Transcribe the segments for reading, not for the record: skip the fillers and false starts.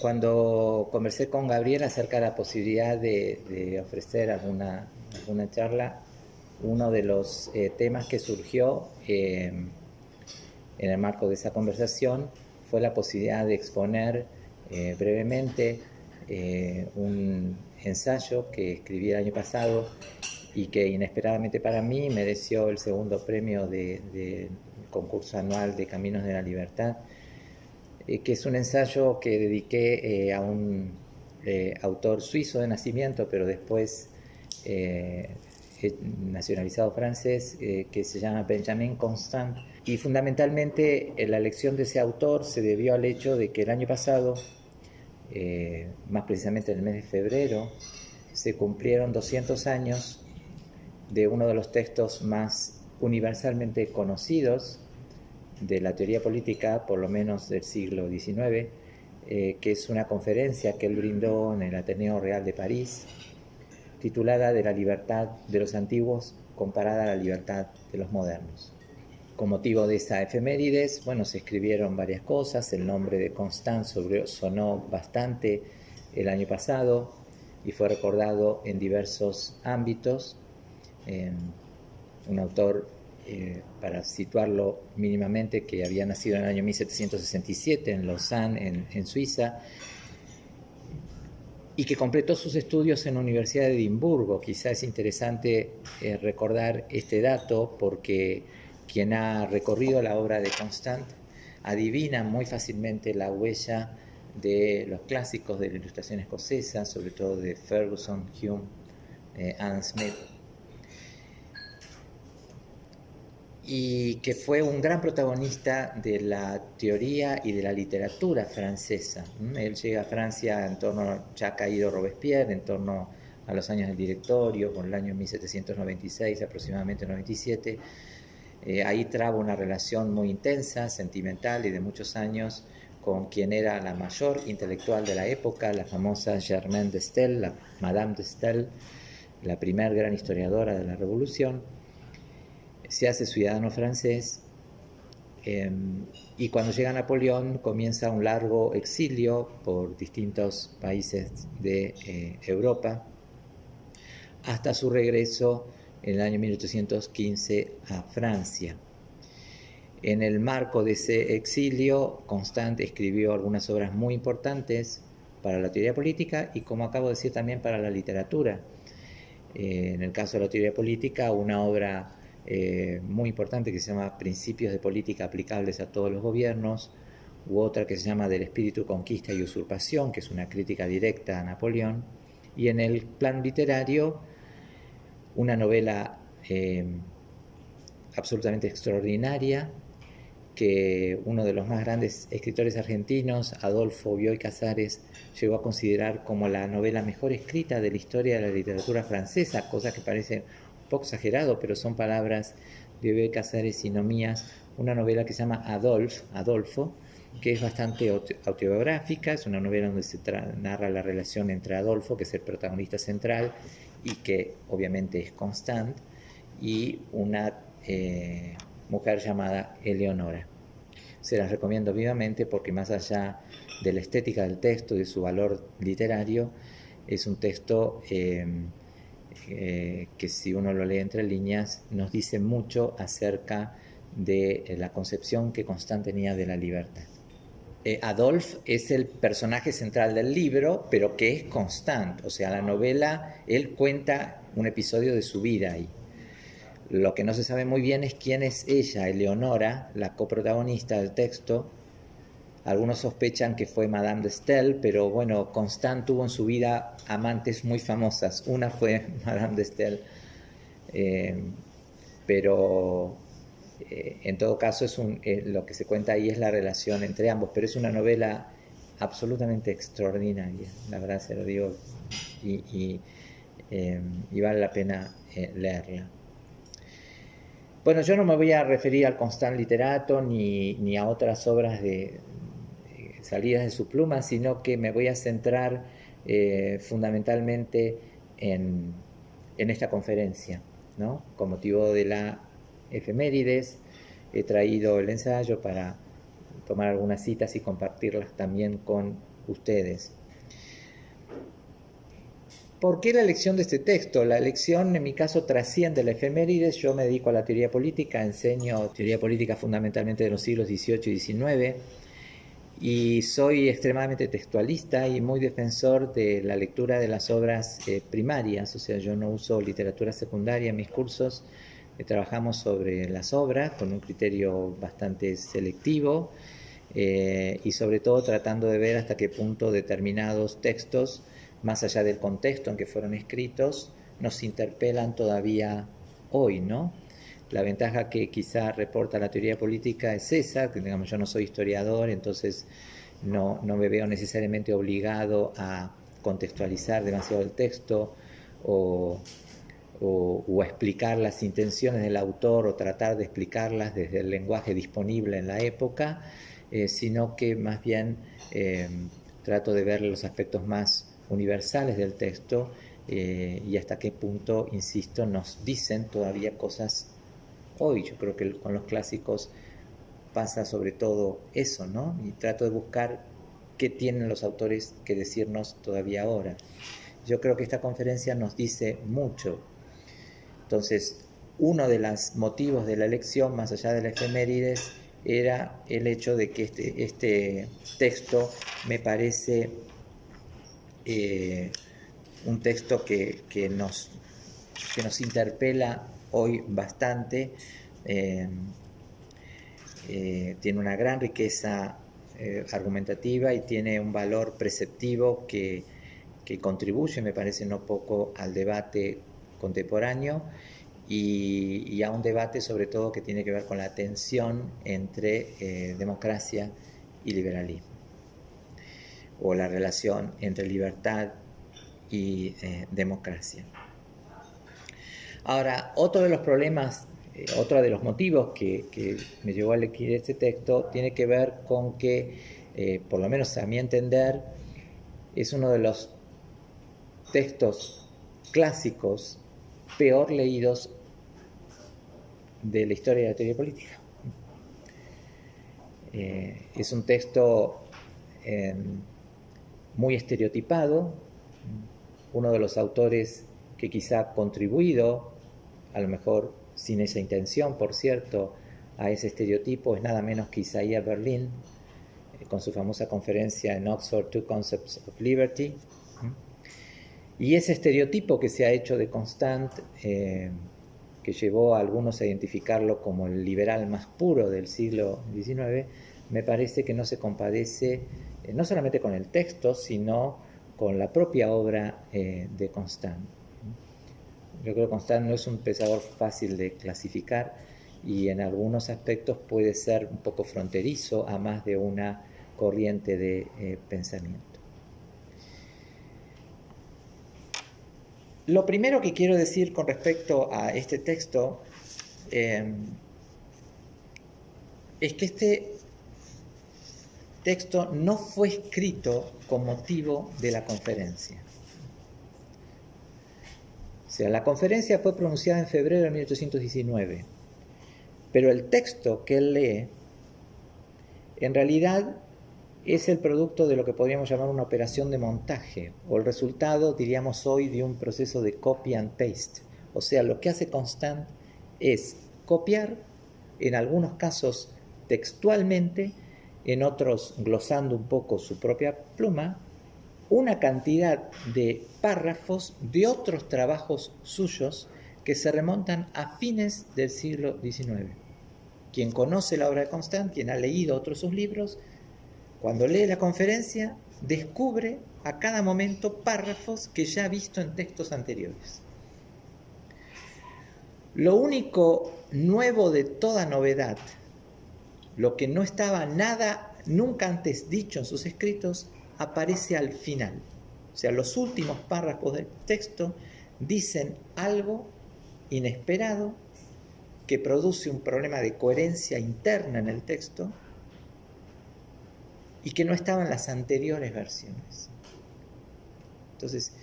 Cuando conversé con Gabriel acerca de la posibilidad de ofrecer alguna charla, uno de los temas que surgió en el marco de esa conversación fue la posibilidad de exponer brevemente un ensayo que escribí el año pasado y que inesperadamente para mí mereció el segundo premio del concurso anual de Caminos de la Libertad, que es un ensayo que dediqué a un autor suizo de nacimiento, pero después nacionalizado francés, que se llama Benjamin Constant. Y fundamentalmente la elección de ese autor se debió al hecho de que el año pasado, más precisamente en el mes de febrero, se cumplieron 200 años de uno de los textos más universalmente conocidos de la teoría política, por lo menos del siglo XIX, que es una conferencia que él brindó en el Ateneo Real de París, titulada "De la libertad de los antiguos comparada a la libertad de los modernos". Con motivo de esa efemérides, bueno, se escribieron varias cosas. El nombre de Constant sonó bastante el año pasado y fue recordado en diversos ámbitos. Un autor, para situarlo mínimamente, que había nacido en el año 1767 en Lausanne, en Suiza, y que completó sus estudios en la Universidad de Edimburgo. Quizá es interesante recordar este dato porque quien ha recorrido la obra de Constant adivina muy fácilmente la huella de los clásicos de la Ilustración escocesa, sobre todo de Ferguson, Hume, Adam Smith, y que fue un gran protagonista de la teoría y de la literatura francesa. Él llega a Francia en torno, ya ha caído Robespierre, en torno a los años del Directorio, con el año 1796, aproximadamente 97. Ahí traba una relación muy intensa, sentimental y de muchos años con quien era la mayor intelectual de la época, la famosa Germaine de Stel, la Madame de Stel, la primer gran historiadora de la Revolución. Se hace ciudadano francés y cuando llega Napoleón comienza un largo exilio por distintos países de Europa hasta su regreso en el año 1815 a Francia. En el marco de ese exilio, Constant escribió algunas obras muy importantes para la teoría política y, como acabo de decir, también para la literatura. En el caso de la teoría política, una obra muy importante que se llama Principios de política aplicables a todos los gobiernos, u otra que se llama Del espíritu, conquista y usurpación, que es una crítica directa a Napoleón. Y en el plano literario, una novela absolutamente extraordinaria que uno de los más grandes escritores argentinos, Adolfo Bioy Casares, llegó a considerar como la novela mejor escrita de la historia de la literatura francesa, cosa que parece un poco exagerado, pero son palabras de Bioy Casares y no mías. Una novela que se llama Adolfo, que es bastante autobiográfica. Es una novela donde se narra la relación entre Adolfo, que es el protagonista central y que obviamente es Constant, y una mujer llamada Eleonora. Se las recomiendo vivamente porque, más allá de la estética del texto y de su valor literario, es un texto que, si uno lo lee entre líneas, nos dice mucho acerca de la concepción que Constant tenía de la libertad. Adolphe es el personaje central del libro, pero que es Constant. O sea, la novela, él cuenta un episodio de su vida ahí. Lo que no se sabe muy bien es quién es ella, Eleonora, la coprotagonista del texto. Algunos sospechan que fue Madame de Stel, pero bueno, Constant tuvo en su vida amantes muy famosas. Una fue Madame de Stel, pero en todo caso lo que se cuenta ahí es la relación entre ambos. Pero es una novela absolutamente extraordinaria, la verdad se lo digo, y vale la pena leerla. Bueno, yo no me voy a referir al Constant literato ni a otras obras de salidas de su pluma, sino que me voy a centrar fundamentalmente en esta conferencia, ¿no? Con motivo de la efemérides, he traído el ensayo para tomar algunas citas y compartirlas también con ustedes. ¿Por qué la elección de este texto? La elección, en mi caso, trasciende la efemérides. Yo me dedico a la teoría política, enseño teoría política fundamentalmente de los siglos XVIII y XIX, y soy extremadamente textualista y muy defensor de la lectura de las obras primarias. O sea, yo no uso literatura secundaria en mis cursos. Trabajamos sobre las obras con un criterio bastante selectivo, y sobre todo tratando de ver hasta qué punto determinados textos, más allá del contexto en que fueron escritos, nos interpelan todavía hoy, ¿no? La ventaja que quizá reporta la teoría política es esa, que digamos, yo no soy historiador, entonces no me veo necesariamente obligado a contextualizar demasiado el texto o explicar las intenciones del autor o tratar de explicarlas desde el lenguaje disponible en la época, sino que más bien trato de ver los aspectos más universales del texto, y hasta qué punto, insisto, nos dicen todavía cosas hoy. Yo creo que con los clásicos pasa sobre todo eso, ¿no? Y trato de buscar qué tienen los autores que decirnos todavía ahora. Yo creo que esta conferencia nos dice mucho. Entonces, uno de los motivos de la elección, más allá de la efemérides, era el hecho de que este texto me parece un texto que nos interpela hoy bastante. Tiene una gran riqueza argumentativa y tiene un valor preceptivo que contribuye, me parece, no poco al debate contemporáneo y a un debate sobre todo que tiene que ver con la tensión entre democracia y liberalismo, o la relación entre libertad y democracia. Ahora, otro de los problemas, otro de los motivos que me llevó a elegir este texto tiene que ver con que, por lo menos a mi entender, es uno de los textos clásicos peor leídos de la historia de la teoría política. Es un texto muy estereotipado. Uno de los autores que quizá ha contribuido, a lo mejor sin esa intención, por cierto, a ese estereotipo es nada menos que Isaiah Berlin, con su famosa conferencia en Oxford, Two Concepts of Liberty. Y ese estereotipo que se ha hecho de Constant, que llevó a algunos a identificarlo como el liberal más puro del siglo XIX, me parece que no se compadece no solamente con el texto, sino con la propia obra de Constant. Yo creo que Constant no es un pensador fácil de clasificar y en algunos aspectos puede ser un poco fronterizo a más de una corriente de pensamiento. Lo primero que quiero decir con respecto a este texto es que este texto no fue escrito con motivo de la conferencia. O sea, la conferencia fue pronunciada en febrero de 1819, pero el texto que él lee en realidad es el producto de lo que podríamos llamar una operación de montaje, o el resultado, diríamos hoy, de un proceso de copy and paste. O sea, lo que hace Constant es copiar, en algunos casos textualmente, en otros glosando un poco su propia pluma, una cantidad de párrafos de otros trabajos suyos que se remontan a fines del siglo XIX. Quien conoce la obra de Constant, quien ha leído otros sus libros, cuando lee la conferencia, descubre a cada momento párrafos que ya ha visto en textos anteriores. Lo único nuevo de toda novedad, lo que no estaba nunca antes dicho en sus escritos, aparece al final. O sea, los últimos párrafos del texto dicen algo inesperado que produce un problema de coherencia interna en el texto y que no estaba en las anteriores versiones. Entonces,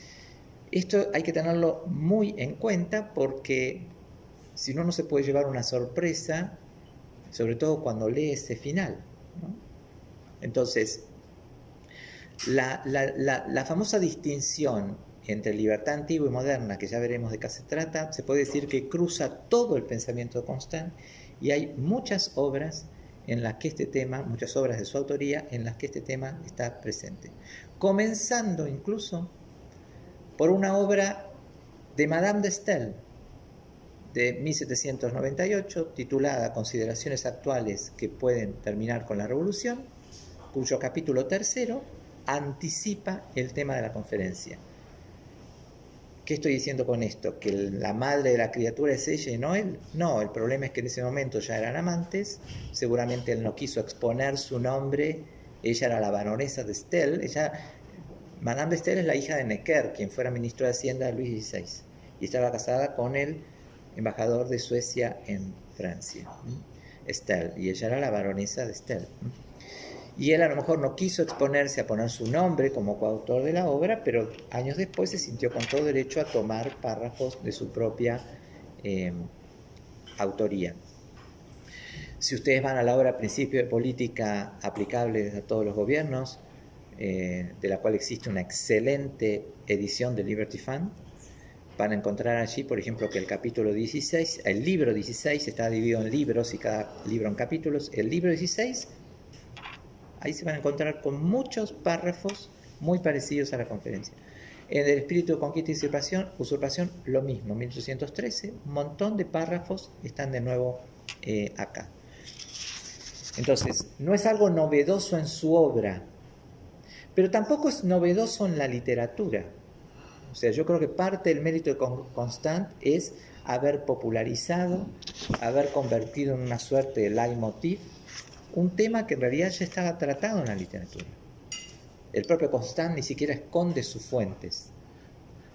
esto hay que tenerlo muy en cuenta porque si no, no se puede llevar una sorpresa, sobre todo cuando lee ese final, ¿no? Entonces, La famosa distinción entre libertad antigua y moderna, que ya veremos de qué se trata, se puede decir que cruza todo el pensamiento de Constant, y hay muchas obras en las que este tema, muchas obras de su autoría, en las que este tema está presente. Comenzando incluso por una obra de Madame de Staël, de 1798, titulada Consideraciones actuales que pueden terminar con la revolución, cuyo capítulo tercero anticipa el tema de la conferencia. ¿Qué estoy diciendo con esto? ¿Que la madre de la criatura es ella y no él? No, el problema es que en ese momento ya eran amantes, seguramente él no quiso exponer su nombre, ella era la baronesa de Staël, Madame de Staël es la hija de Necker, quien fuera ministro de Hacienda de Luis XVI, y estaba casada con el embajador de Suecia en Francia, Staël, y ella era la baronesa de Staël. Y él a lo mejor no quiso exponerse a poner su nombre como coautor de la obra, pero años después se sintió con todo derecho a tomar párrafos de su propia autoría. Si ustedes van a la obra Principio de Política aplicable a todos los gobiernos, de la cual existe una excelente edición de Liberty Fund, van a encontrar allí, por ejemplo, que el capítulo 16, el libro 16 está dividido en libros y cada libro en capítulos. El libro 16, ahí se van a encontrar con muchos párrafos muy parecidos a la conferencia. En el espíritu de conquista y usurpación, lo mismo, 1813, un montón de párrafos están de nuevo acá. Entonces, no es algo novedoso en su obra, pero tampoco es novedoso en la literatura. O sea, yo creo que parte del mérito de Constant es haber popularizado, haber convertido en una suerte de leitmotiv un tema que en realidad ya estaba tratado en la literatura. El propio Constant ni siquiera esconde sus fuentes.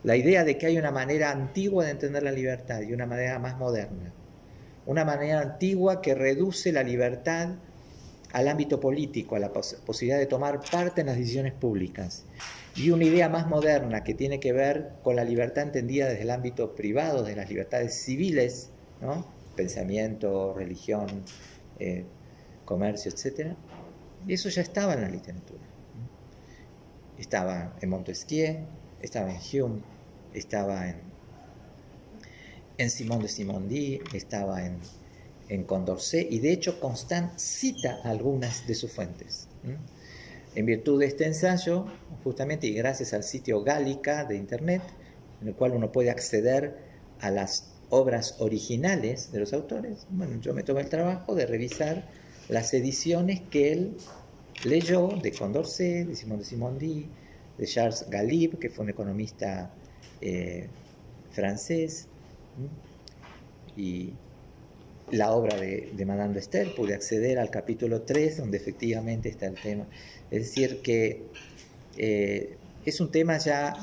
La idea de que hay una manera antigua de entender la libertad y una manera más moderna. Una manera antigua que reduce la libertad al ámbito político, a la posibilidad de tomar parte en las decisiones públicas. Y una idea más moderna que tiene que ver con la libertad entendida desde el ámbito privado, de las libertades civiles, ¿no? Pensamiento, religión, comercio, etc. Y eso ya estaba en la literatura. Estaba en Montesquieu, estaba en Hume, estaba en Simón de Simondí, estaba en Condorcet, y de hecho Constant cita algunas de sus fuentes. En virtud de este ensayo, justamente, y gracias al sitio Gallica de Internet, en el cual uno puede acceder a las obras originales de los autores, bueno, yo me tomé el trabajo de revisar las ediciones que él leyó de Condorcet, de Simón de Simondí, de Charles Galib, que fue un economista francés, y la obra de Madame de Staël. Pude acceder al capítulo 3, donde efectivamente está el tema. Es decir, que es un tema ya,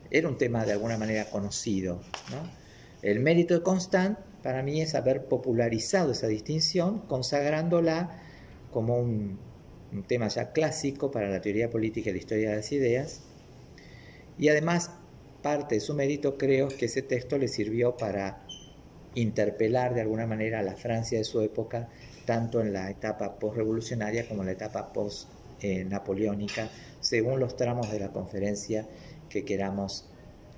era un tema de alguna manera conocido, ¿no? El mérito de Constant, para mí, es haber popularizado esa distinción, consagrándola como un tema ya clásico para la teoría política y la historia de las ideas. Y además, parte de su mérito, creo que ese texto le sirvió para interpelar de alguna manera a la Francia de su época, tanto en la etapa postrevolucionaria como en la etapa post-napoleónica, según los tramos de la conferencia que queramos,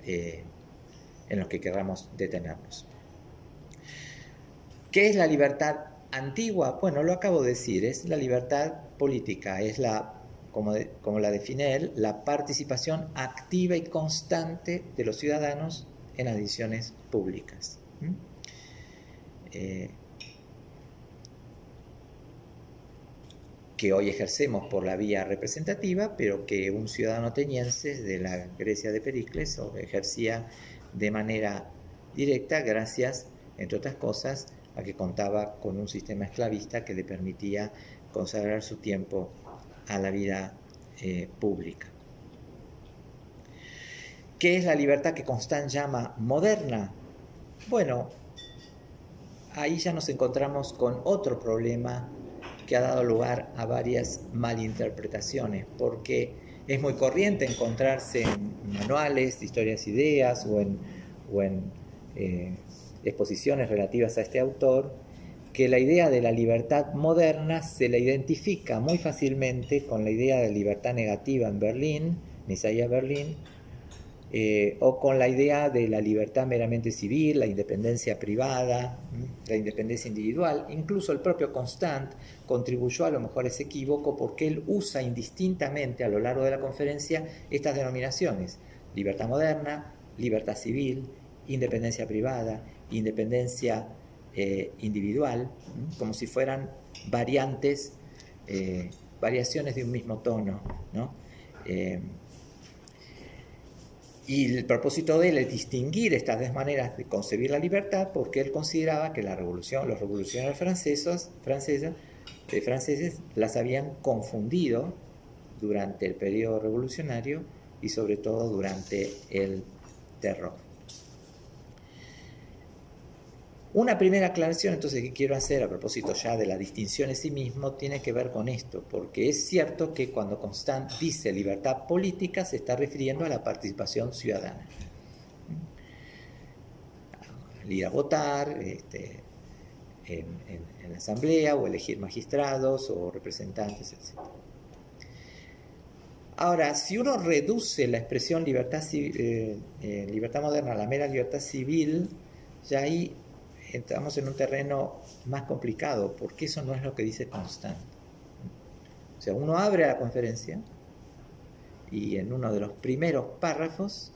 en los que queramos detenernos. ¿Qué es la libertad antigua? Bueno, lo acabo de decir, es la libertad política, es como la define él, la participación activa y constante de los ciudadanos en las decisiones públicas. Que hoy ejercemos por la vía representativa, pero que un ciudadano ateniense de la Grecia de Pericles ejercía de manera directa gracias, entre otras cosas, a que contaba con un sistema esclavista que le permitía consagrar su tiempo a la vida pública. ¿Qué es la libertad que Constant llama moderna? Bueno, ahí ya nos encontramos con otro problema que ha dado lugar a varias malinterpretaciones, porque es muy corriente encontrarse en manuales de historias e ideas o en exposiciones relativas a este autor que la idea de la libertad moderna se la identifica muy fácilmente con la idea de libertad negativa en Berlín, en Isaiah Berlin, o con la idea de la libertad meramente civil, la independencia privada, la independencia individual. Incluso el propio Constant contribuyó a lo mejor a ese equívoco porque él usa indistintamente a lo largo de la conferencia estas denominaciones: libertad moderna, libertad civil, independencia privada, independencia individual, como si fueran variantes, variaciones de un mismo tono, ¿no? Y el propósito de él es distinguir estas dos maneras de concebir la libertad, porque él consideraba que los revolucionarios franceses las habían confundido durante el periodo revolucionario y sobre todo durante el terror. Una primera aclaración entonces que quiero hacer a propósito ya de la distinción en sí mismo tiene que ver con esto, porque es cierto que cuando Constant dice libertad política se está refiriendo a la participación ciudadana. El ir a votar en la asamblea o elegir magistrados o representantes, etc. Ahora, si uno reduce la expresión libertad moderna a la mera libertad civil, ya ahí entramos en un terreno más complicado, porque eso no es lo que dice Constant. O sea, uno abre la conferencia y en uno de los primeros párrafos,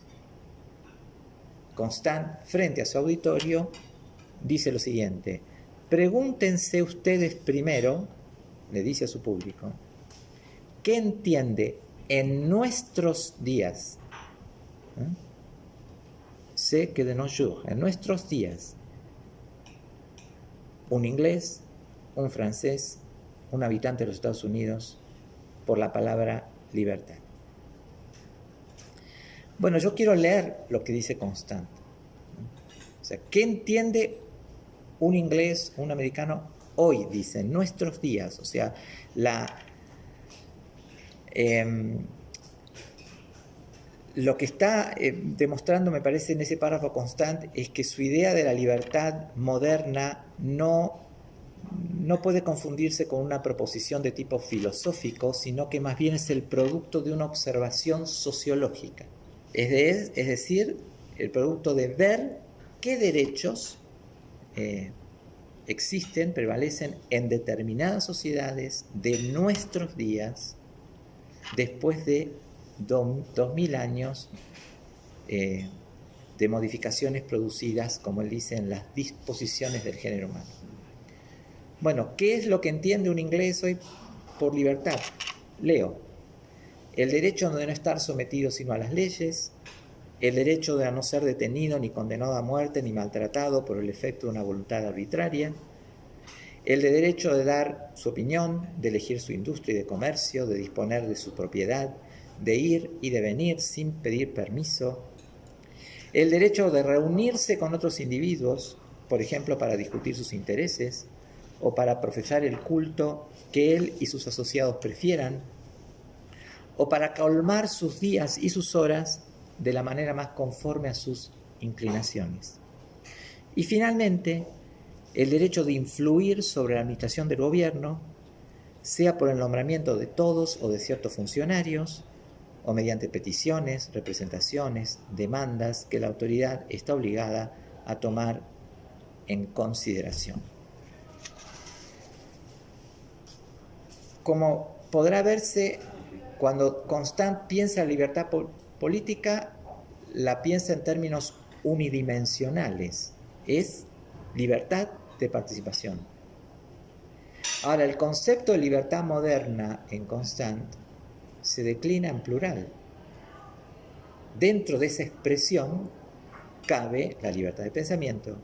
Constant, frente a su auditorio, dice lo siguiente: pregúntense ustedes primero, le dice a su público, ¿qué entiende en nuestros días? C'est que de nos jours, en nuestros días, un inglés, un francés, un habitante de los Estados Unidos, por la palabra libertad. Bueno, yo quiero leer lo que dice Constant. O sea, ¿qué entiende un inglés, un americano hoy? Dice, en nuestros días. O sea, lo que está demostrando, me parece, en ese párrafo Constant es que su idea de la libertad moderna no puede confundirse con una proposición de tipo filosófico, sino que más bien es el producto de una observación sociológica. Es decir, el producto de ver qué derechos existen, prevalecen en determinadas sociedades de nuestros días, después de 2000 años de modificaciones producidas, como él dice, en las disposiciones del género humano. Bueno, ¿qué es lo que entiende un inglés hoy por libertad? Leo: el derecho de no estar sometido sino a las leyes, el derecho de no ser detenido ni condenado a muerte ni maltratado por el efecto de una voluntad arbitraria, el derecho de dar su opinión, de elegir su industria y de comercio, de disponer de su propiedad, de ir y de venir sin pedir permiso, el derecho de reunirse con otros individuos, por ejemplo, para discutir sus intereses o para profesar el culto que él y sus asociados prefieran, o para colmar sus días y sus horas de la manera más conforme a sus inclinaciones. Y finalmente, el derecho de influir sobre la administración del gobierno, sea por el nombramiento de todos o de ciertos funcionarios, o mediante peticiones, representaciones, demandas que la autoridad está obligada a tomar en consideración. Como podrá verse, cuando Constant piensa en libertad política, la piensa en términos unidimensionales. Es libertad de participación. Ahora, el concepto de libertad moderna en Constant se declina en plural. Dentro de esa expresión cabe la libertad de pensamiento,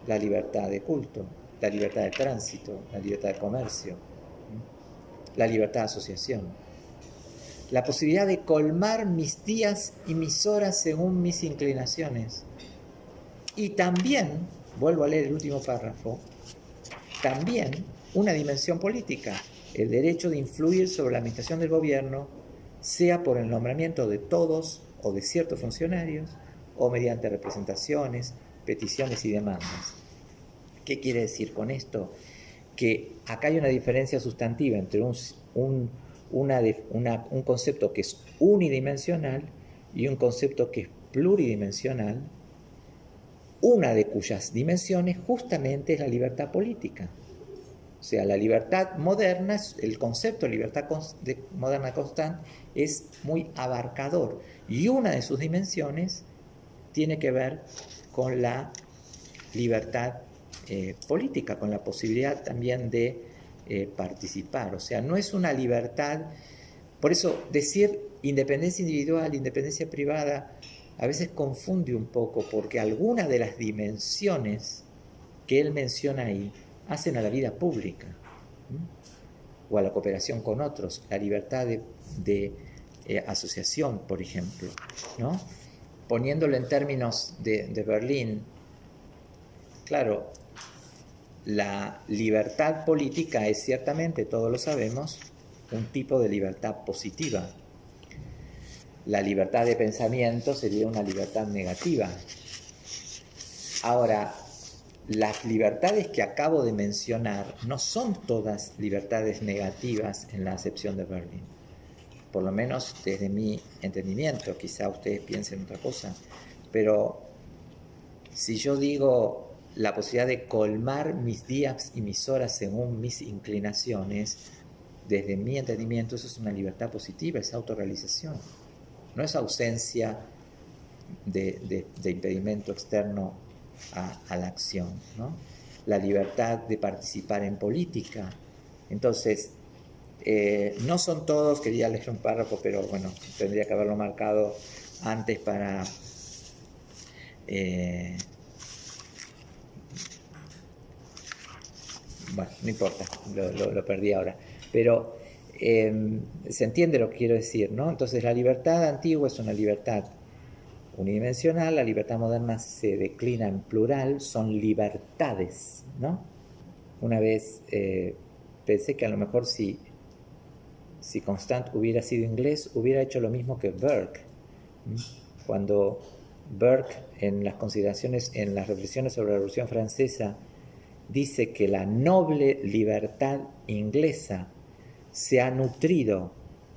la libertad de culto, la libertad de tránsito, la libertad de comercio, la libertad de asociación, la posibilidad de colmar mis días y mis horas según mis inclinaciones. Y también, vuelvo a leer el último párrafo, también una dimensión política, el derecho de influir sobre la administración del gobierno, sea por el nombramiento de todos o de ciertos funcionarios, o mediante representaciones, peticiones y demandas. ¿Qué quiere decir con esto? que acá hay una diferencia sustantiva entre un concepto que es unidimensional y un concepto que es pluridimensional, una de cuyas dimensiones justamente es la libertad política. O sea, la libertad moderna, el concepto de libertad moderna constante es muy abarcador y una de sus dimensiones tiene que ver con la libertad política, con la posibilidad también de participar. O sea, no es una libertad. Por eso decir independencia individual, independencia privada, a veces confunde un poco, porque algunas de las dimensiones que él menciona ahí hacen a la vida pública, o a la cooperación con otros, la libertad de asociación, por ejemplo, ¿no? Poniéndolo en términos de Berlín, claro, la libertad política es ciertamente, todos lo sabemos, un tipo de libertad positiva. La libertad de pensamiento sería una libertad negativa. Ahora, las libertades que acabo de mencionar no son todas libertades negativas en la acepción de Berlín. Por lo menos desde mi entendimiento, quizá ustedes piensen otra cosa, pero si yo digo la posibilidad de colmar mis días y mis horas según mis inclinaciones, desde mi entendimiento eso es una libertad positiva, es autorrealización, no es ausencia de impedimento externo a la acción, ¿no? La libertad de participar en política. Entonces, no son todos, quería leer un párrafo, pero bueno, tendría que haberlo marcado antes para... bueno, no importa, lo perdí ahora. Pero se entiende lo que quiero decir, ¿no? Entonces, la libertad antigua es una libertad unidimensional, la libertad moderna se declina en plural, son libertades, ¿no? Una vez pensé que a lo mejor si Constant hubiera sido inglés, hubiera hecho lo mismo que Burke. Cuando Burke, en las consideraciones, en las reflexiones sobre la Revolución Francesa, dice que la noble libertad inglesa se ha nutrido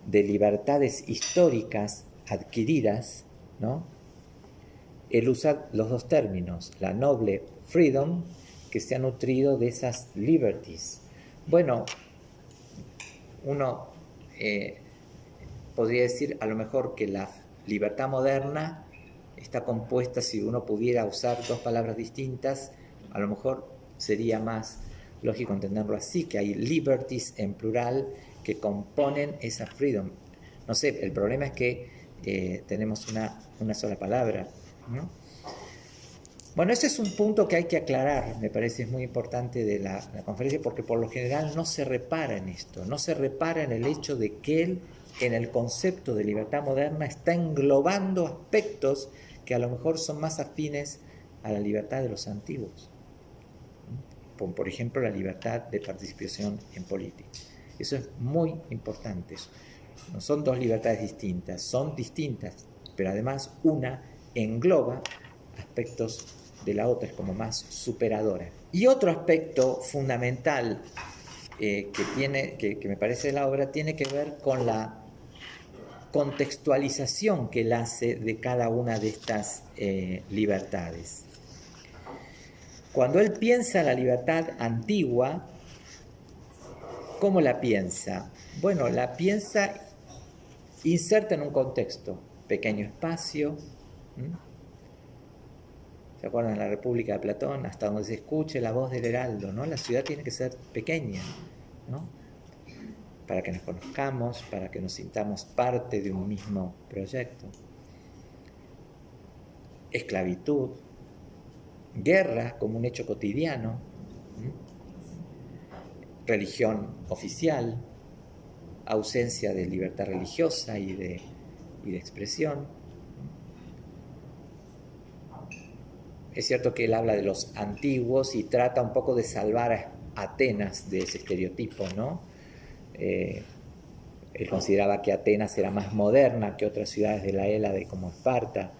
de libertades históricas adquiridas, ¿no? Él usa los dos términos, la noble freedom, que se ha nutrido de esas liberties. Bueno, uno podría decir a lo mejor que la libertad moderna está compuesta, si uno pudiera usar dos palabras distintas, a lo mejor sería más lógico entenderlo así, que hay liberties en plural que componen esa freedom. No sé, el problema es que tenemos una sola palabra, ¿no? Bueno, ese es un punto que hay que aclarar, me parece es muy importante de la conferencia, porque por lo general no se repara en esto, no se repara en el hecho de que él, en el concepto de libertad moderna, está englobando aspectos que a lo mejor son más afines a la libertad de los antiguos. Por ejemplo, la libertad de participación en política. Eso es muy importante. No son dos libertades distintas, son distintas, pero además una engloba aspectos de la otra, es como más superadora. Y otro aspecto fundamental que me parece de la obra tiene que ver con la contextualización que él hace de cada una de estas libertades. Cuando él piensa la libertad antigua, ¿cómo la piensa? Bueno, la piensa inserta en un contexto, pequeño espacio. ¿Se acuerdan de la República de Platón? Hasta donde se escuche la voz del heraldo, ¿no? La ciudad tiene que ser pequeña, ¿no? Para que nos conozcamos, para que nos sintamos parte de un mismo proyecto. Esclavitud, guerra como un hecho cotidiano, religión oficial, ausencia de libertad religiosa y de expresión. Es cierto que él habla de los antiguos y trata un poco de salvar a Atenas de ese estereotipo, ¿no? Él consideraba que Atenas era más moderna que otras ciudades de la Hélade como Esparta.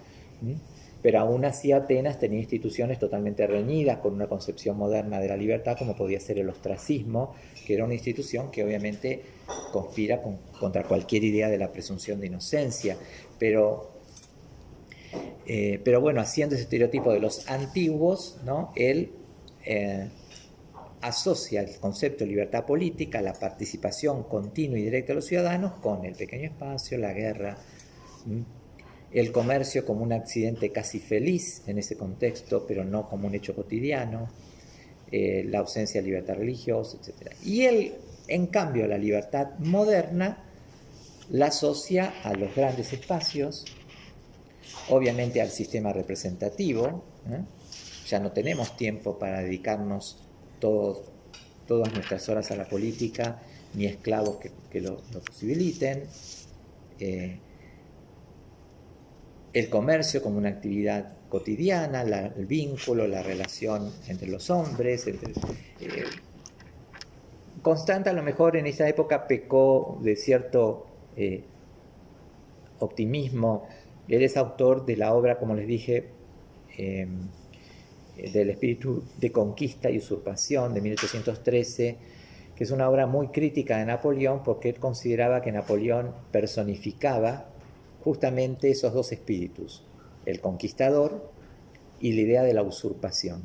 Pero aún así Atenas tenía instituciones totalmente reñidas con una concepción moderna de la libertad, como podía ser el ostracismo, que era una institución que obviamente conspira contra cualquier idea de la presunción de inocencia. Pero bueno, haciendo ese estereotipo de los antiguos, ¿no? Él asocia el concepto de libertad política, la participación continua y directa de los ciudadanos, con el pequeño espacio, la guerra, el comercio como un accidente casi feliz en ese contexto, pero no como un hecho cotidiano, la ausencia de libertad religiosa, etc. Y él, en cambio, la libertad moderna la asocia a los grandes espacios, obviamente al sistema representativo. Ya no tenemos tiempo para dedicarnos todas nuestras horas a la política, ni esclavos que lo posibiliten. El comercio como una actividad cotidiana, el vínculo, la relación entre los hombres. Constante a lo mejor en esa época pecó de cierto optimismo. Él es autor de la obra, como les dije, del espíritu de conquista y usurpación de 1813, que es una obra muy crítica de Napoleón, porque él consideraba que Napoleón personificaba justamente esos dos espíritus, el conquistador y la idea de la usurpación.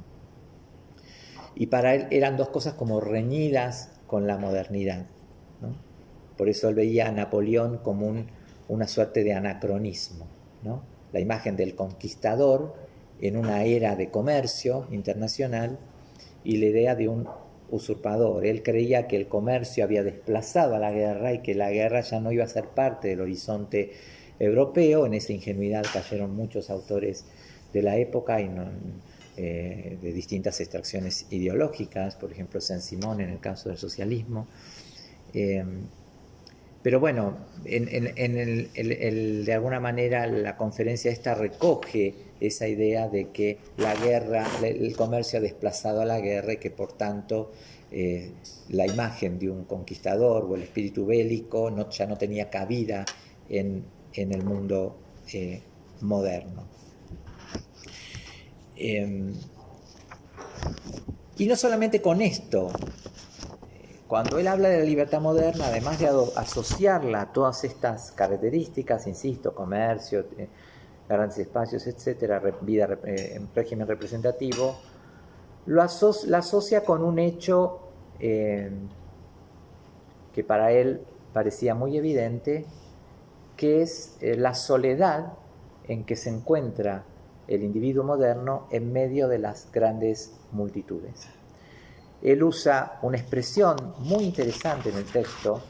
Y para él eran dos cosas como reñidas con la modernidad, ¿no? Por eso él veía a Napoleón como una suerte de anacronismo, ¿no? La imagen del conquistador en una era de comercio internacional y la idea de un usurpador. Él creía que el comercio había desplazado a la guerra y que la guerra ya no iba a ser parte del horizonte europeo. En esa ingenuidad cayeron muchos autores de la época y de distintas extracciones ideológicas, por ejemplo Saint-Simon en el caso del socialismo. Pero bueno, de alguna manera la conferencia esta recoge esa idea de que la guerra, el comercio ha desplazado a la guerra y que por tanto la imagen de un conquistador o el espíritu bélico ya no tenía cabida en el mundo moderno. Y no solamente con esto. Cuando él habla de la libertad moderna, además de asociarla a todas estas características, insisto, comercio, grandes espacios, etcétera, régimen representativo, la asocia con un hecho que para él parecía muy evidente, que es la soledad en que se encuentra el individuo moderno en medio de las grandes multitudes. Él usa una expresión muy interesante en el texto,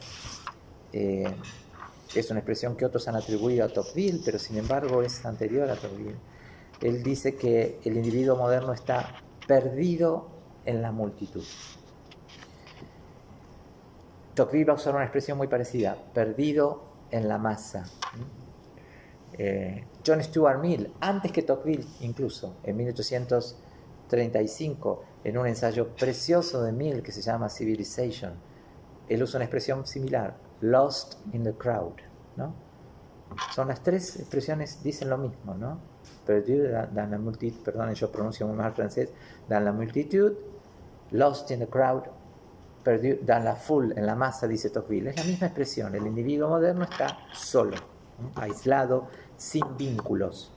es una expresión que otros han atribuido a Tocqueville, pero sin embargo es anterior a Tocqueville. Él dice que el individuo moderno está perdido en la multitud. Tocqueville va a usar una expresión muy parecida, perdido en la masa. John Stuart Mill, antes que Tocqueville incluso, en 1835, en un ensayo precioso de Mill que se llama Civilization, él usa una expresión similar, lost in the crowd, ¿no? Son las tres expresiones, dicen lo mismo, ¿no? Perdido dans la multitud, perdón, yo pronuncio muy mal francés, dans la multitud, lost in the crowd, perdido dans la foule, en la masa, dice Tocqueville. Es la misma expresión, el individuo moderno está solo, ¿no? Aislado, sin vínculos,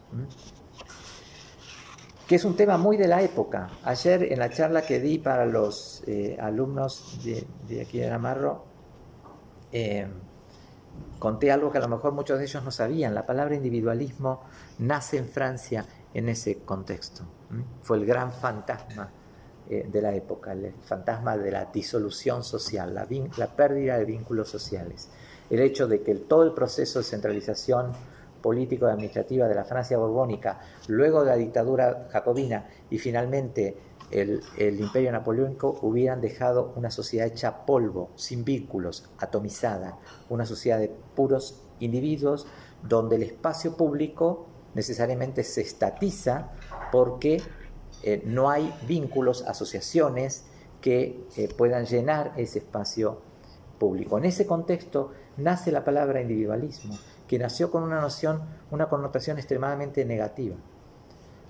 que es un tema muy de la época. Ayer en la charla que di para los alumnos de aquí de Namarro, conté algo que a lo mejor muchos de ellos no sabían. La palabra individualismo nace en Francia en ese contexto. Fue el gran fantasma de la época, el fantasma de la disolución social, la pérdida de vínculos sociales. El hecho de que todo el proceso de centralización político y administrativa de la Francia borbónica, luego de la dictadura jacobina y finalmente el imperio napoleónico, hubieran dejado una sociedad hecha polvo, sin vínculos, atomizada, una sociedad de puros individuos donde el espacio público necesariamente se estatiza porque no hay vínculos, asociaciones que puedan llenar ese espacio público. En ese contexto nace la palabra individualismo, que nació con una noción, una connotación extremadamente negativa.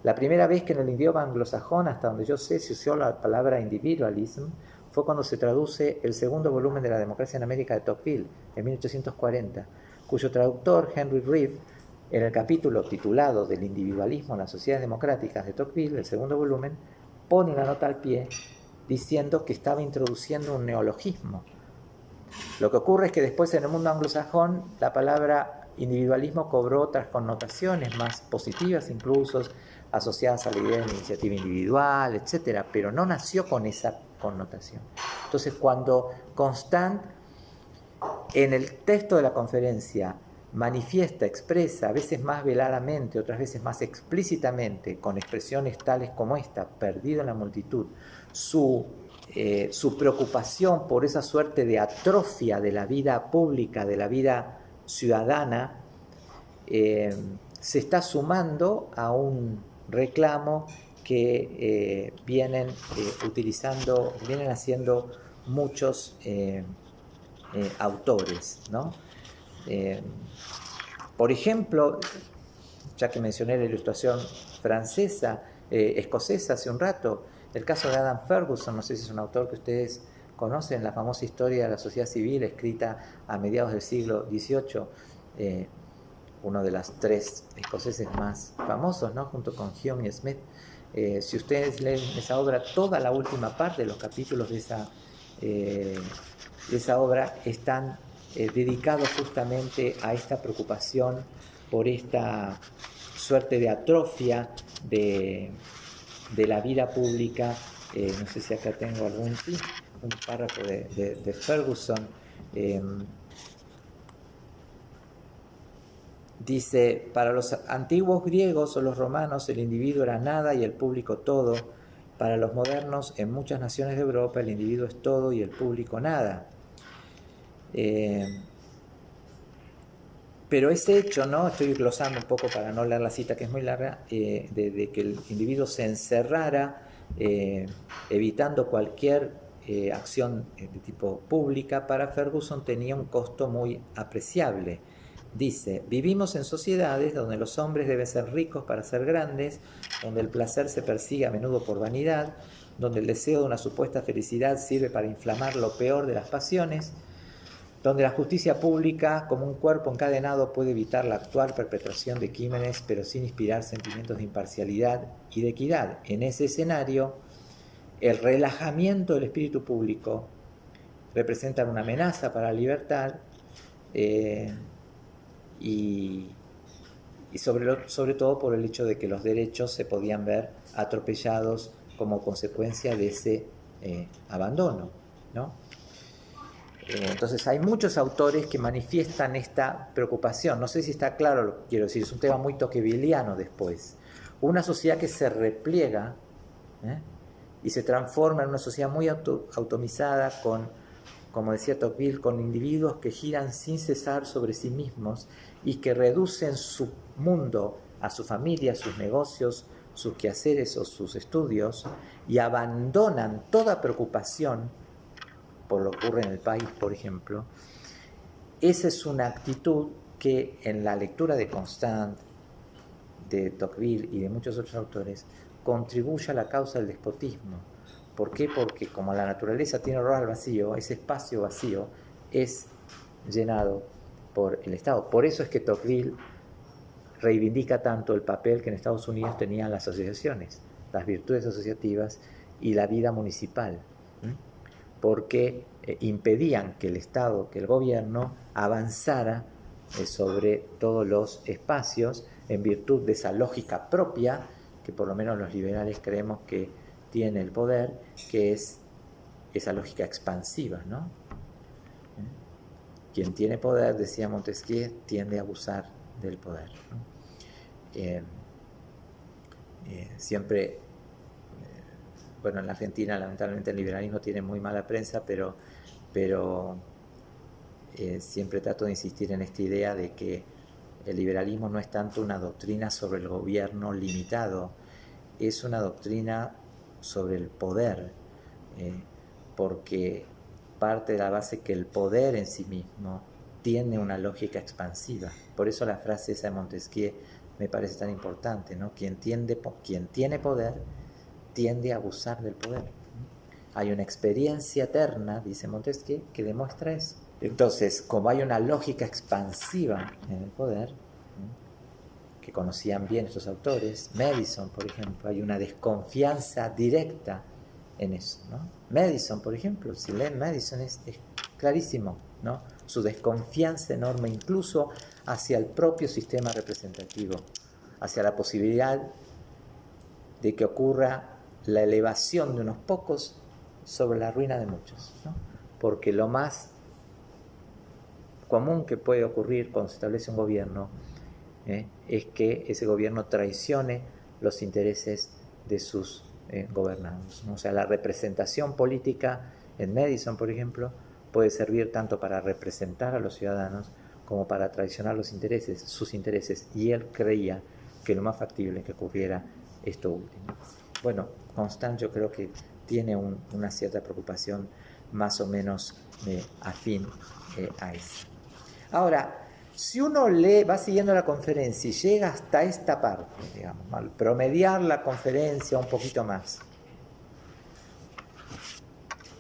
La primera vez que en el idioma anglosajón, hasta donde yo sé, se usó la palabra individualism fue cuando se traduce el segundo volumen de La democracia en América de Tocqueville, en 1840, cuyo traductor, Henry Reeve, en el capítulo titulado Del individualismo en las sociedades democráticas de Tocqueville, el segundo volumen, pone una nota al pie diciendo que estaba introduciendo un neologismo. Lo que ocurre es que después en el mundo anglosajón la palabra individualismo cobró otras connotaciones más positivas, incluso asociadas a la idea de iniciativa individual, etc., pero no nació con esa connotación. Entonces, cuando Constant en el texto de la conferencia manifiesta, expresa, a veces más veladamente, otras veces más explícitamente, con expresiones tales como esta, perdido en la multitud, su preocupación por esa suerte de atrofia de la vida pública, de la vida ciudadana, se está sumando a un reclamo que vienen haciendo muchos autores, ¿no? Por ejemplo, ya que mencioné la ilustración francesa, escocesa hace un rato, el caso de Adam Ferguson, no sé si es un autor que ustedes conocen, la famosa historia de la sociedad civil escrita a mediados del siglo XVIII, uno de los tres escoceses más famosos, ¿no? Junto con Hume y Smith. Si ustedes leen esa obra, toda la última parte de los capítulos de esa obra están dedicados justamente a esta preocupación por esta suerte de atrofia de la vida pública. No sé si acá tengo un párrafo de Ferguson. Dice, para los antiguos griegos o los romanos el individuo era nada y el público todo. Para los modernos, en muchas naciones de Europa, el individuo es todo y el público nada. Pero ese hecho, ¿no? Estoy glosando un poco para no leer la cita, que es muy larga, de que el individuo se encerrara, evitando cualquier acción de tipo pública, para Ferguson tenía un costo muy apreciable. Dice, vivimos en sociedades donde los hombres deben ser ricos para ser grandes, donde el placer se persigue a menudo por vanidad, donde el deseo de una supuesta felicidad sirve para inflamar lo peor de las pasiones, donde la justicia pública, como un cuerpo encadenado, puede evitar la actual perpetración de crímenes, pero sin inspirar sentimientos de imparcialidad y de equidad. En ese escenario, el relajamiento del espíritu público representa una amenaza para la libertad, y sobre todo por el hecho de que los derechos se podían ver atropellados como consecuencia de ese abandono, ¿no? Entonces hay muchos autores que manifiestan esta preocupación. No sé si está claro lo que quiero decir, es un tema muy tocquevilliano después. Una sociedad que se repliega y se transforma en una sociedad muy automizada con, como decía Tocqueville, con individuos que giran sin cesar sobre sí mismos y que reducen su mundo a su familia, sus negocios, sus quehaceres o sus estudios y abandonan toda preocupación por lo que ocurre en el país, por ejemplo. Esa es una actitud que en la lectura de Constant, de Tocqueville y de muchos otros autores contribuye a la causa del despotismo. ¿Por qué? Porque como la naturaleza tiene horror al vacío, ese espacio vacío es llenado por el Estado. Por eso es que Tocqueville reivindica tanto el papel que en Estados Unidos tenían las asociaciones, las virtudes asociativas y la vida municipal, porque impedían que el Estado, que el gobierno avanzara sobre todos los espacios en virtud de esa lógica propia que por lo menos los liberales creemos que tiene el poder, que es esa lógica expansiva, ¿no? Quien tiene poder, decía Montesquieu, tiende a abusar del poder, ¿no? Siempre, bueno, en la Argentina lamentablemente el liberalismo tiene muy mala prensa, pero siempre trato de insistir en esta idea de que el liberalismo no es tanto una doctrina sobre el gobierno limitado, es una doctrina sobre el poder, porque parte de la base que el poder en sí mismo tiene una lógica expansiva. Por eso la frase esa de Montesquieu me parece tan importante, ¿no? Quien tiene poder tiende a abusar del poder. Hay una experiencia eterna, dice Montesquieu, que demuestra eso. Entonces, como hay una lógica expansiva en el poder, que conocían bien estos autores, Madison, por ejemplo, hay una desconfianza directa en eso, ¿no? Madison, por ejemplo, si leen Madison es clarísimo, ¿no? Su desconfianza enorme incluso hacia el propio sistema representativo, hacia la posibilidad de que ocurra la elevación de unos pocos sobre la ruina de muchos, ¿no? Porque lo más común que puede ocurrir cuando se establece un gobierno es que ese gobierno traicione los intereses de sus gobernados, ¿no? O sea, la representación política en Madison, por ejemplo, puede servir tanto para representar a los ciudadanos como para traicionar sus intereses, y él creía que lo más factible es que ocurriera esto último. Bueno, Constant yo creo que tiene una cierta preocupación más o menos afín a eso. Ahora, si uno va siguiendo la conferencia y llega hasta esta parte, digamos, al promediar la conferencia un poquito más,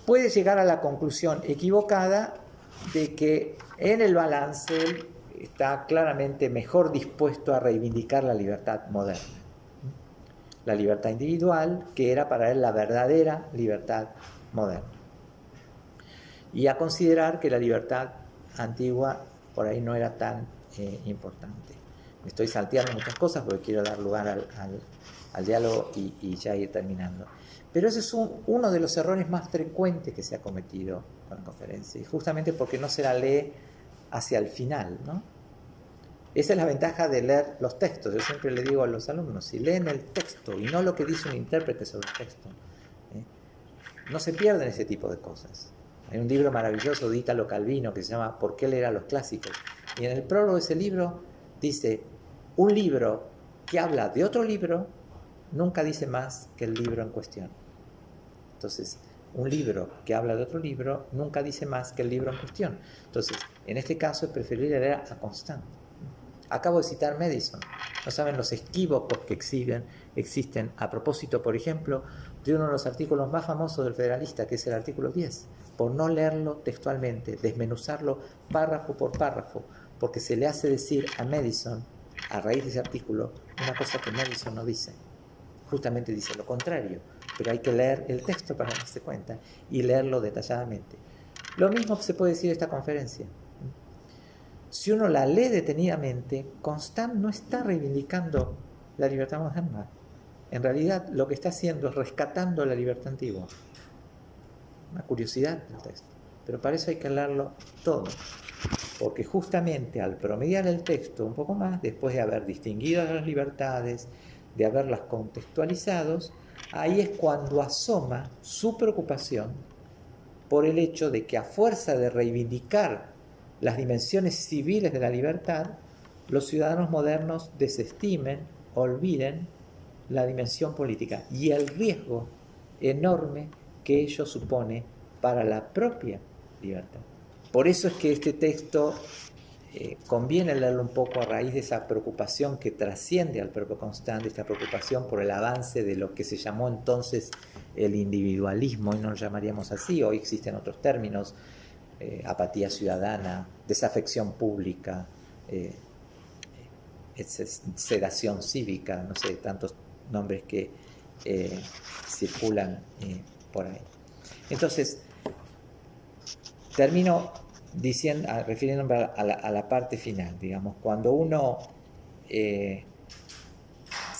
puede llegar a la conclusión equivocada de que en el balance él está claramente mejor dispuesto a reivindicar la libertad moderna, la libertad individual, que era para él la verdadera libertad moderna, y a considerar que la libertad antigua por ahí no era tan importante. Me estoy salteando muchas cosas porque quiero dar lugar al diálogo y ya ir terminando. Pero ese es uno de los errores más frecuentes que se ha cometido con la conferencia, y justamente porque no se la lee hacia el final, ¿no? Esa es la ventaja de leer los textos. Yo siempre le digo a los alumnos, si leen el texto y no lo que dice un intérprete sobre el texto, no se pierden ese tipo de cosas. Hay un libro maravilloso de Italo Calvino que se llama ¿Por qué leer a los clásicos? Y en el prólogo de ese libro dice, un libro que habla de otro libro nunca dice más que el libro en cuestión. Entonces, un libro que habla de otro libro nunca dice más que el libro en cuestión. Entonces, en este caso es preferible leer a Constant. Acabo de citar Madison. No saben los equívocos que existen a propósito, por ejemplo, de uno de los artículos más famosos del Federalista, que es el artículo 10, por no leerlo textualmente, desmenuzarlo párrafo por párrafo, porque se le hace decir a Madison, a raíz de ese artículo, una cosa que Madison no dice. Justamente dice lo contrario, pero hay que leer el texto para darse cuenta y leerlo detalladamente. Lo mismo se puede decir de esta conferencia. Si uno la lee detenidamente, Constant no está reivindicando la libertad moderna. En realidad, lo que está haciendo es rescatando la libertad antigua. Una curiosidad del texto. Pero para eso hay que leerlo todo. Porque justamente al promediar el texto un poco más, después de haber distinguido las libertades, de haberlas contextualizado, ahí es cuando asoma su preocupación por el hecho de que a fuerza de reivindicar las dimensiones civiles de la libertad, los ciudadanos modernos desestimen, olviden la dimensión política y el riesgo enorme que ello supone para la propia libertad. Por eso es que este texto conviene leerlo un poco a raíz de esa preocupación que trasciende al propio Constant, esta preocupación por el avance de lo que se llamó entonces el individualismo, y no lo llamaríamos así, hoy existen otros términos, apatía ciudadana, desafección pública, sedación cívica, no sé, tantos nombres que circulan por ahí. Entonces, termino refiriéndome a la parte final, digamos, cuando uno se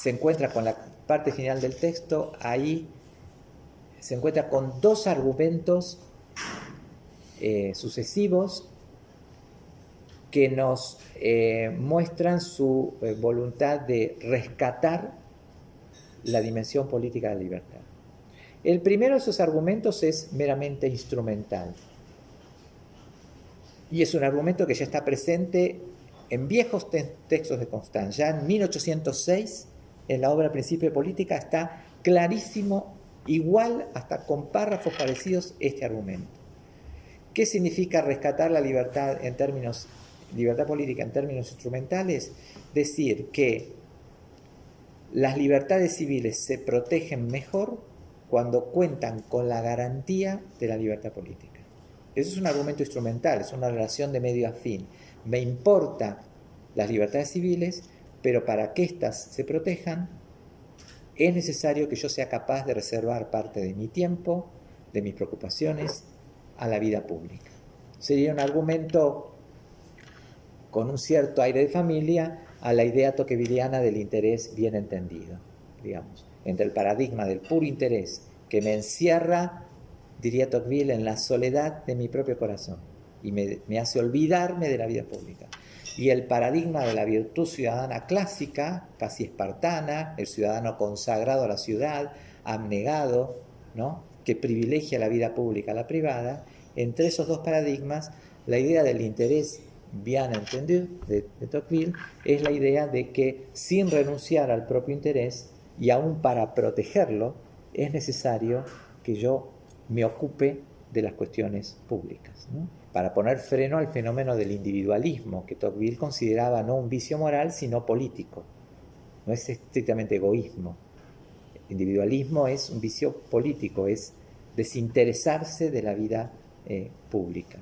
encuentra con la parte final del texto, ahí se encuentra con dos argumentos sucesivos que nos muestran su voluntad de rescatar la dimensión política de la libertad. El primero de esos argumentos es meramente instrumental, y es un argumento que ya está presente en viejos textos de Constant. Ya en 1806, en la obra Principio de Política, está clarísimo, igual hasta con párrafos parecidos, este argumento. ¿Qué significa rescatar la libertad política en términos instrumentales? Decir que las libertades civiles se protegen mejor cuando cuentan con la garantía de la libertad política. Eso es un argumento instrumental, es una relación de medio a fin. Me importan las libertades civiles, pero para que éstas se protejan, es necesario que yo sea capaz de reservar parte de mi tiempo, de mis preocupaciones, a la vida pública. Sería un argumento con un cierto aire de familia a la idea tocquevilliana del interés bien entendido, digamos, entre el paradigma del puro interés que me encierra, diría Tocqueville, en la soledad de mi propio corazón y me hace olvidarme de la vida pública, y el paradigma de la virtud ciudadana clásica, casi espartana, el ciudadano consagrado a la ciudad, abnegado, ¿no?, que privilegia la vida pública a la privada. Entre esos dos paradigmas, la idea del interés bien entendido de Tocqueville es la idea de que sin renunciar al propio interés y aún para protegerlo, es necesario que yo me ocupe de las cuestiones públicas, ¿no?, para poner freno al fenómeno del individualismo, que Tocqueville consideraba no un vicio moral, sino político. No es estrictamente egoísmo. El individualismo es un vicio político, es desinteresarse de la vida pública.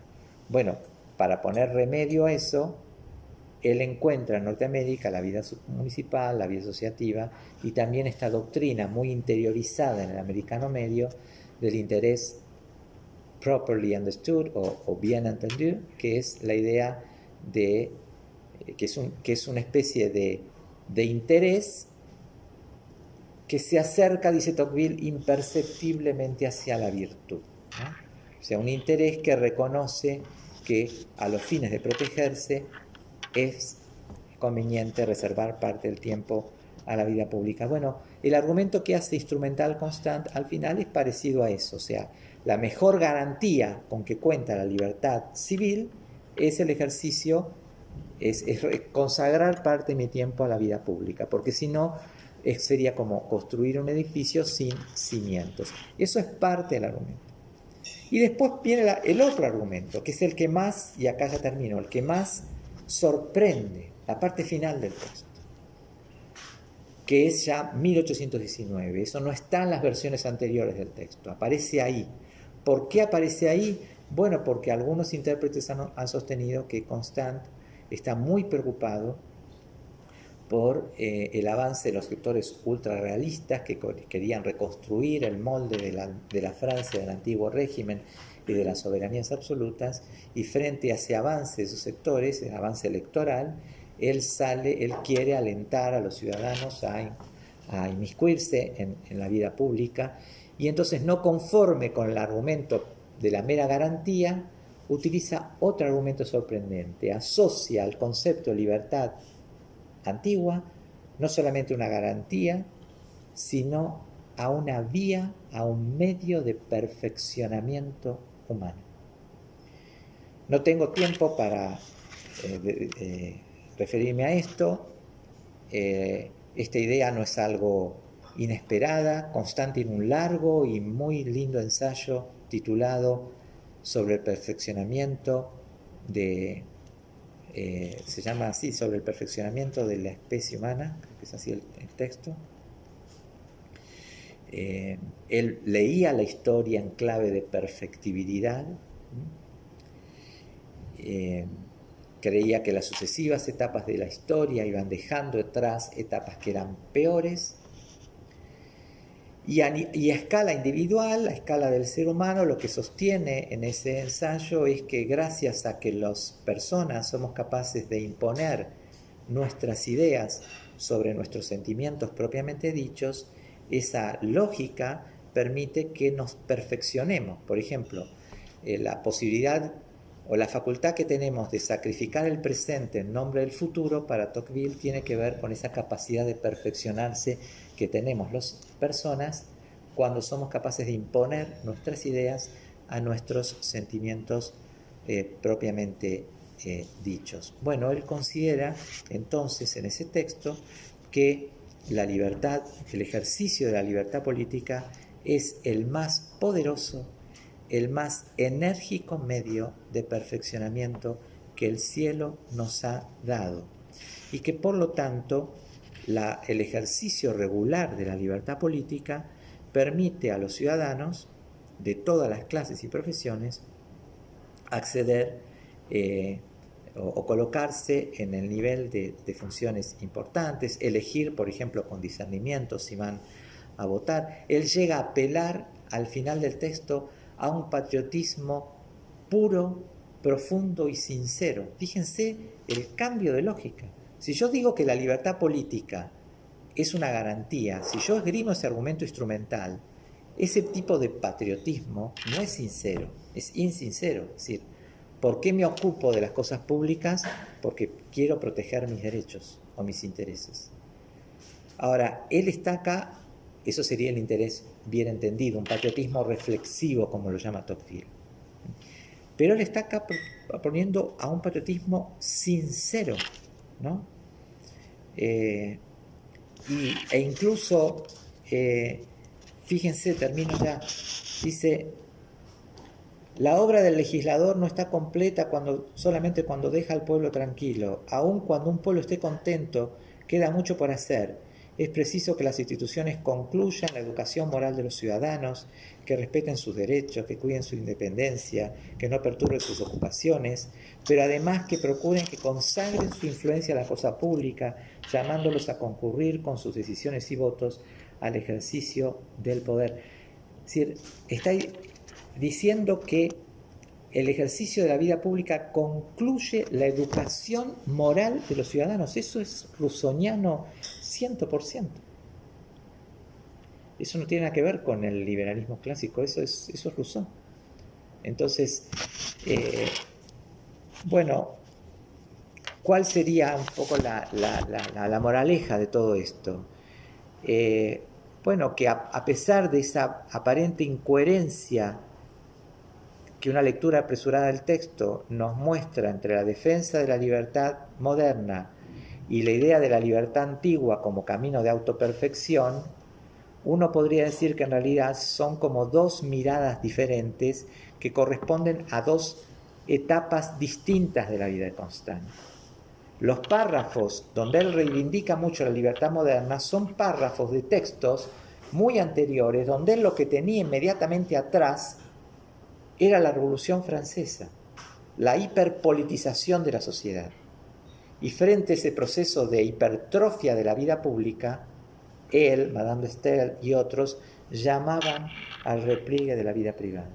Bueno, para poner remedio a eso, él encuentra en Norteamérica la vida municipal, la vida asociativa, y también esta doctrina muy interiorizada en el americano medio del interés properly understood o bien entendido, que es la idea de que es una especie de interés que se acerca, dice Tocqueville, imperceptiblemente hacia la virtud, ¿no? O sea, un interés que reconoce que a los fines de protegerse es conveniente reservar parte del tiempo a la vida pública. Bueno, el argumento que hace instrumental Constant al final es parecido a eso, o sea, la mejor garantía con que cuenta la libertad civil es el ejercicio, es consagrar parte de mi tiempo a la vida pública, porque si no, sería como construir un edificio sin cimientos. Eso es parte del argumento. Y después viene el otro argumento, que es el que más, y acá ya termino, el que más sorprende, la parte final del texto, que es ya 1819. Eso no está en las versiones anteriores del texto, aparece ahí. ¿Por qué aparece ahí? Bueno, porque algunos intérpretes han sostenido que Constant está muy preocupado por el avance de los escritores ultrarrealistas que querían reconstruir el molde de la Francia del antiguo régimen y de las soberanías absolutas, y frente a ese avance de esos sectores, el avance electoral, él quiere alentar a los ciudadanos a inmiscuirse en la vida pública, y entonces, no conforme con el argumento de la mera garantía, utiliza otro argumento sorprendente, asocia al concepto de libertad antigua no solamente una garantía, sino a una vía, a un medio de perfeccionamiento humano. No tengo tiempo para referirme a esto. Esta idea no es algo inesperada. Constant tiene un largo y muy lindo ensayo titulado sobre el perfeccionamiento se llama así, sobre el perfeccionamiento de la especie humana, creo que es así el texto. Él leía la historia en clave de perfectibilidad, creía que las sucesivas etapas de la historia iban dejando atrás etapas que eran peores, y a escala individual, a escala del ser humano, lo que sostiene en ese ensayo es que gracias a que las personas somos capaces de imponer nuestras ideas sobre nuestros sentimientos propiamente dichos, esa lógica permite que nos perfeccionemos. Por ejemplo, la posibilidad o la facultad que tenemos de sacrificar el presente en nombre del futuro, para Tocqueville tiene que ver con esa capacidad de perfeccionarse que tenemos las personas cuando somos capaces de imponer nuestras ideas a nuestros sentimientos propiamente dichos. Bueno, él considera entonces en ese texto que la libertad, el ejercicio de la libertad política es el más poderoso, el más enérgico medio de perfeccionamiento que el cielo nos ha dado, y que por lo tanto el ejercicio regular de la libertad política permite a los ciudadanos de todas las clases y profesiones acceder o colocarse en el nivel de funciones importantes, elegir, por ejemplo, con discernimiento si van a votar. Él llega a apelar al final del texto a un patriotismo puro, profundo y sincero. Fíjense el cambio de lógica. Si yo digo que la libertad política es una garantía, si yo esgrimo ese argumento instrumental, ese tipo de patriotismo no es sincero, es insincero. Es decir, ¿por qué me ocupo de las cosas públicas? Porque quiero proteger mis derechos o mis intereses. Ahora, él está acá, eso sería el interés bien entendido, un patriotismo reflexivo, como lo llama Tocqueville. Pero él está acá poniendo a un patriotismo sincero, ¿no? E incluso, fíjense, termino ya, dice, la obra del legislador no está completa solamente cuando deja al pueblo tranquilo. Aun cuando un pueblo esté contento, queda mucho por hacer. Es preciso que las instituciones concluyan la educación moral de los ciudadanos, que respeten sus derechos, que cuiden su independencia, que no perturben sus ocupaciones, pero además que procuren que consagren su influencia en la cosa pública, llamándolos a concurrir con sus decisiones y votos al ejercicio del poder. Es decir, está diciendo que el ejercicio de la vida pública concluye la educación moral de los ciudadanos. Eso es rousseauiano 100%. Eso no tiene nada que ver con el liberalismo clásico, eso es Rousseau. Entonces, bueno, ¿cuál sería un poco la moraleja de todo esto? Bueno, que a pesar de esa aparente incoherencia que una lectura apresurada del texto nos muestra entre la defensa de la libertad moderna y la idea de la libertad antigua como camino de autoperfección, uno podría decir que en realidad son como dos miradas diferentes que corresponden a dos etapas distintas de la vida de Constant. Los párrafos donde él reivindica mucho la libertad moderna son párrafos de textos muy anteriores, donde él lo que tenía inmediatamente atrás era la Revolución Francesa, la hiperpolitización de la sociedad. Y frente a ese proceso de hipertrofia de la vida pública, él, Madame de Staël y otros llamaban al repliegue de la vida privada.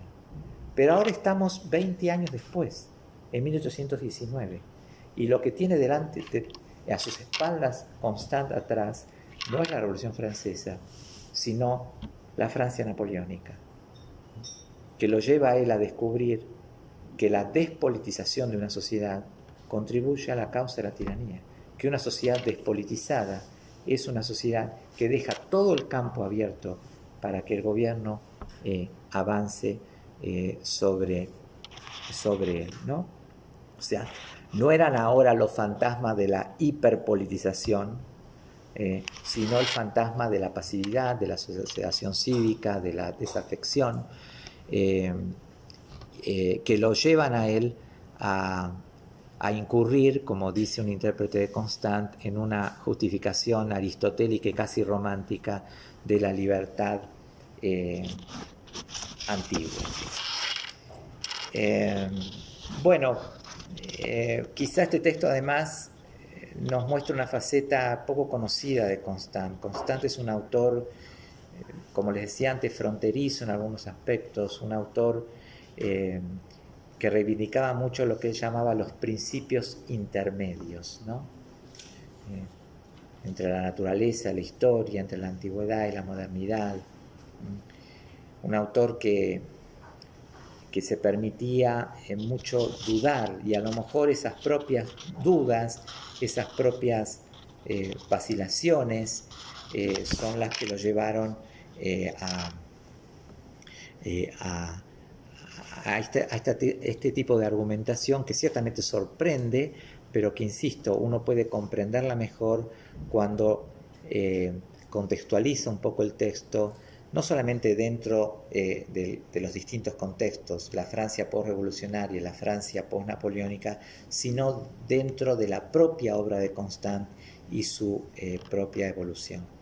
Pero ahora estamos 20 años después, en 1819, y lo que tiene delante, a sus espaldas, Constant atrás, no es la Revolución Francesa, sino la Francia napoleónica, que lo lleva a él a descubrir que la despolitización de una sociedad contribuye a la causa de la tiranía, que una sociedad despolitizada es una sociedad que deja todo el campo abierto para que el gobierno avance sobre él, ¿no? O sea, no eran ahora los fantasmas de la hiperpolitización, sino el fantasma de la pasividad, de la asociación cívica, de la desafección, que lo llevan a él a incurrir, como dice un intérprete de Constant, en una justificación aristotélica y casi romántica de la libertad antigua. Bueno, quizá este texto además nos muestra una faceta poco conocida de Constant. Constant es un autor, como les decía antes, fronterizo en algunos aspectos, un autor que reivindicaba mucho lo que él llamaba los principios intermedios, ¿no? Entre la naturaleza, la historia, entre la antigüedad y la modernidad. Un autor que se permitía mucho dudar, y a lo mejor esas propias dudas, esas propias vacilaciones son las que lo llevaron a este tipo de argumentación que ciertamente sorprende, pero que, insisto, uno puede comprenderla mejor cuando contextualiza un poco el texto, no solamente dentro de los distintos contextos, la Francia postrevolucionaria, la Francia postnapoleónica, sino dentro de la propia obra de Constant y su propia evolución.